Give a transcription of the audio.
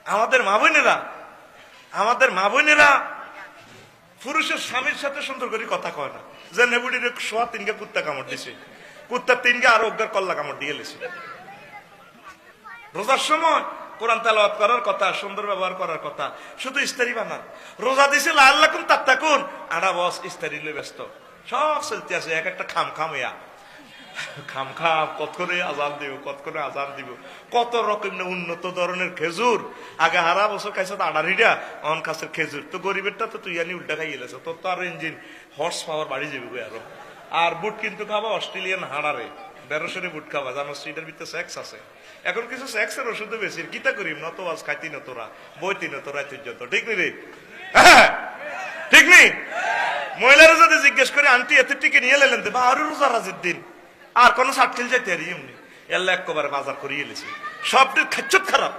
আমাদের মা বোনেরা পুরুষের স্বামীর সাথে সুন্দর করে কথা কয় না, যে নেবুড়ির সোয়া তিনকে কুত্তা কামড় দিছে, কুত্তার তিনকে আরো অজ্ঞার কল্লা কামড় দিয়ে গেছে। রোজার সময় কোরআন তেলাওয়াত করার কথা, সুন্দর ব্যবহার করার কথা, শুধু ইস্তারি বানান। রোজা দিছে লাল্লাকুম তাত্তাকুন, আড়া বস ইস্তারি লই ব্যস্ত, সব চলতে আছে এক একটা খাম কতক্ষণে আজান দিব, কত রকম উন্নত ধরনের খেজুর। আগে হারা বছর খাইছে আড়ারিটা, অন কাছের খেজুর তো গরিবেরটা তো তুই আনি উল্টা খাই গেছে, তোর তো আরো ইঞ্জিন হর্স পাওয়ার বাড়ি যাবে আরো। আর বুট কিন্তু খাবা অস্ট্রেলিয়ান হাড়ারে, 1200 বুট খাবা, জানো এটার ভিতরে সেক্স আছে। এখন কিছু সেক্সের ওষুধ বেশি, কিতা করিম নত আজ খাইতি না তোরা, বইতি না তোরা, তুর্যন্ত ঠিক নি রে? ঠিক নেই? মহিলারা যদি জিজ্ঞেস করে আন্টি এত টিকে নিয়ে এলেন বা আরো রোজা রাজের দিন আর কোন সাটকিল যাইতে এমনি এল্লা একবারে বাজার করিয়ে এলেছে, সবটির খাচ্ছত খারাপ।